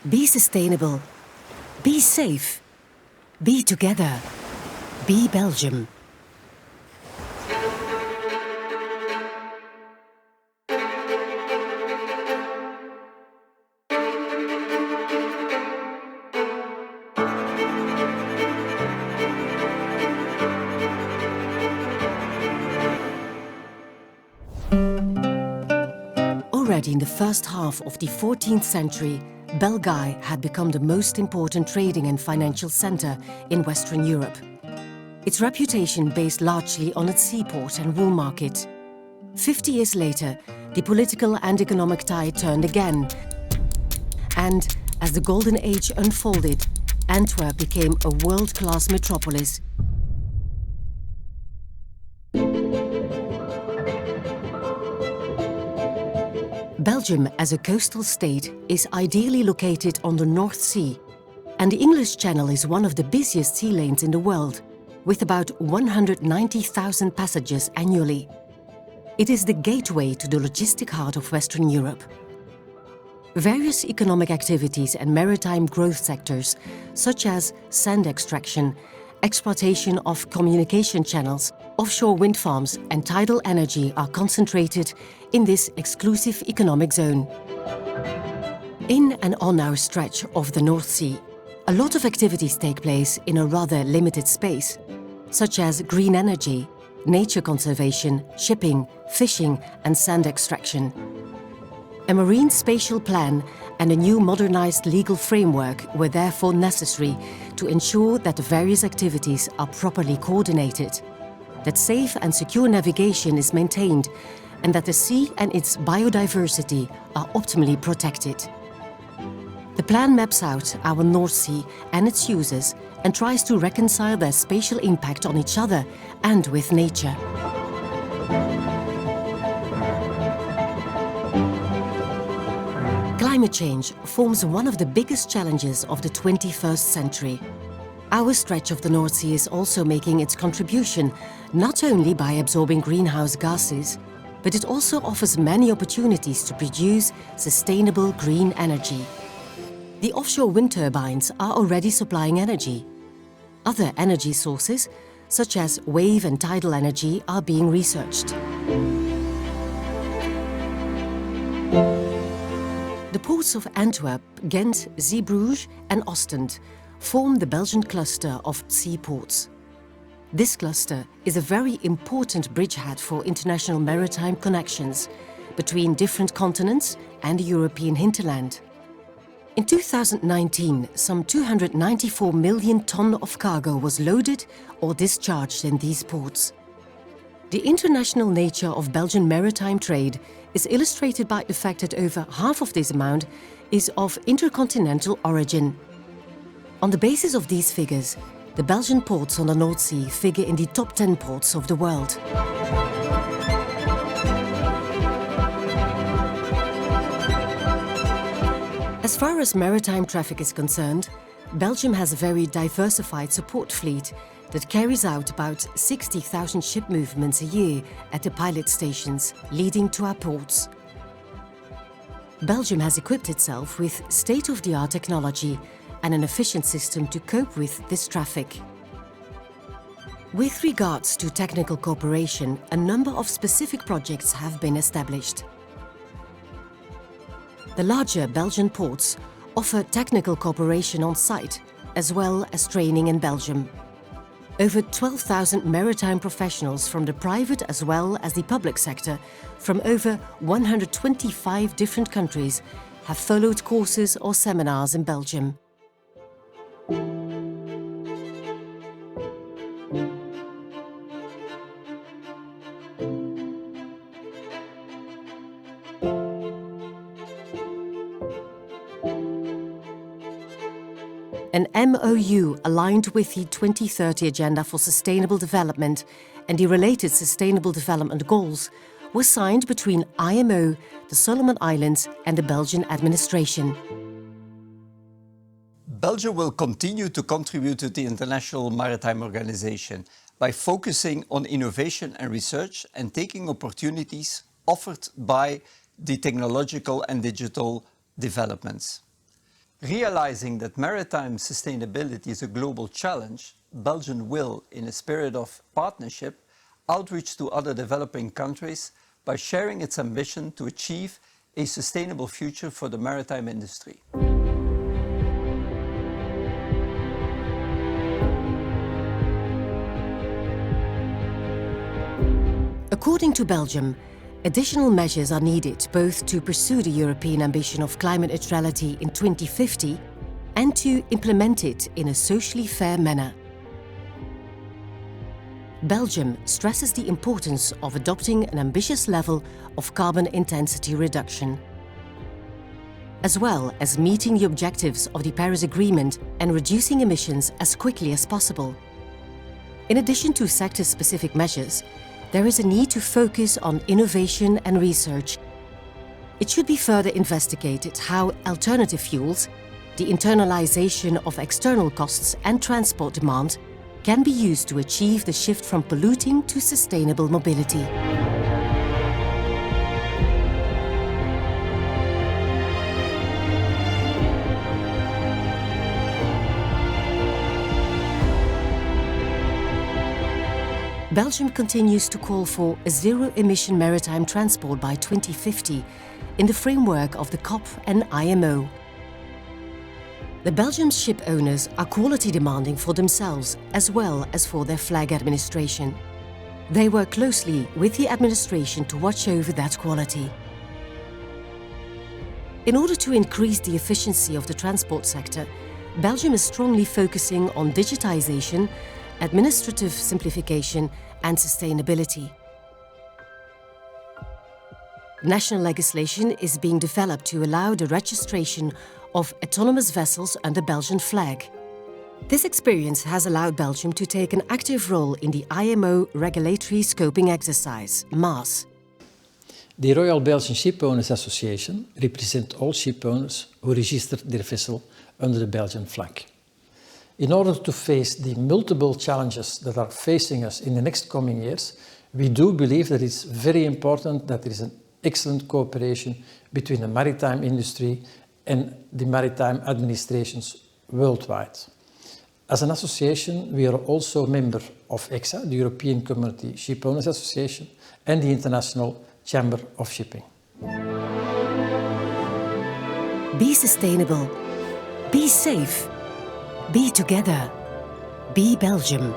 Be sustainable. Be safe. Be together. Be Belgium. Already in the first half of the 14th century, Belgium had become the most important trading and financial centre in Western Europe. Its reputation based largely on its seaport and wool market. 50 years later, the political and economic tide turned again. And as the Golden Age unfolded, Antwerp became a world-class metropolis. Belgium, as a coastal state, is ideally located on the North Sea, and the English Channel is one of the busiest sea lanes in the world, with about 190,000 passengers annually. It is the gateway to the logistic heart of Western Europe. Various economic activities and maritime growth sectors, such as sand extraction, exploitation of communication channels, offshore wind farms and tidal energy are concentrated in this exclusive economic zone. In and on our stretch of the North Sea, a lot of activities take place in a rather limited space, such as green energy, nature conservation, shipping, fishing and sand extraction. A marine spatial plan and a new modernized legal framework were therefore necessary to ensure that the various activities are properly coordinated, that safe and secure navigation is maintained, and that the sea and its biodiversity are optimally protected. The plan maps out our North Sea and its users and tries to reconcile their spatial impact on each other and with nature. Climate change forms one of the biggest challenges of the 21st century. Our stretch of the North Sea is also making its contribution, not only by absorbing greenhouse gases, but it also offers many opportunities to produce sustainable green energy. The offshore wind turbines are already supplying energy. Other energy sources, such as wave and tidal energy, are being researched. The ports of Antwerp, Ghent, ZEEBRUGGE and Ostend form the Belgian cluster of seaports. This cluster is a very important bridgehead for international maritime connections between different continents and the European hinterland. In 2019, some 294 million tonnes of cargo was loaded or discharged in these ports. The international nature of Belgian maritime trade is illustrated by the fact that over half of this amount is of intercontinental origin. On the basis of these figures, the Belgian ports on the North Sea figure in the top 10 ports of the world. As far as maritime traffic is concerned, Belgium has a very diversified support fleet that carries out about 60,000 ship movements a year at the pilot stations leading to our ports. Belgium has equipped itself with state-of-the-art technology and an efficient system to cope with this traffic. With regards to technical cooperation, a number of specific projects have been established. The larger Belgian ports offer technical cooperation on site, as well as training in Belgium. Over 12,000 maritime professionals from the private as well as the public sector from over 125 different countries have followed courses or seminars in Belgium. An MOU aligned with the 2030 Agenda for Sustainable Development and the related Sustainable Development Goals was signed between IMO, the Solomon Islands and the Belgian administration. Belgium will continue to contribute to the International Maritime Organization by focusing on innovation and research and taking opportunities offered by the technological and digital developments. Realizing that maritime sustainability is a global challenge, Belgium will, in a spirit of partnership, outreach to other developing countries by sharing its ambition to achieve a sustainable future for the maritime industry. According to Belgium, additional measures are needed both to pursue the European ambition of climate neutrality in 2050 and to implement it in a socially fair manner. Belgium stresses the importance of adopting an ambitious level of carbon intensity reduction, as well as meeting the objectives of the Paris Agreement and reducing emissions as quickly as possible. In addition to sector-specific measures, there is a need to focus on innovation and research. It should be further investigated how alternative fuels, the internalization of external costs and transport demand can be used to achieve the shift from polluting to sustainable mobility. Belgium continues to call for a zero-emission maritime transport by 2050 in the framework of the COP and IMO. The Belgian ship owners are quality demanding for themselves as well as for their flag administration. They work closely with the administration to watch over that quality. In order to increase the efficiency of the transport sector, Belgium is strongly focusing on digitization, administrative simplification and sustainability. National legislation is being developed to allow the registration of autonomous vessels under Belgian flag. This experience has allowed Belgium to take an active role in the IMO regulatory scoping exercise, MAS. The Royal Belgian Shipowners Association represents all shipowners who register their vessel under the Belgian flag. In order to face the multiple challenges that are facing us in the next coming years, we do believe that it's very important that there is an excellent cooperation between the maritime industry and the maritime administrations worldwide. As an association, we are also a member of ECSA, the European Community Shipowners Association, and the International Chamber of Shipping. Be sustainable, be safe, be together, be Belgium.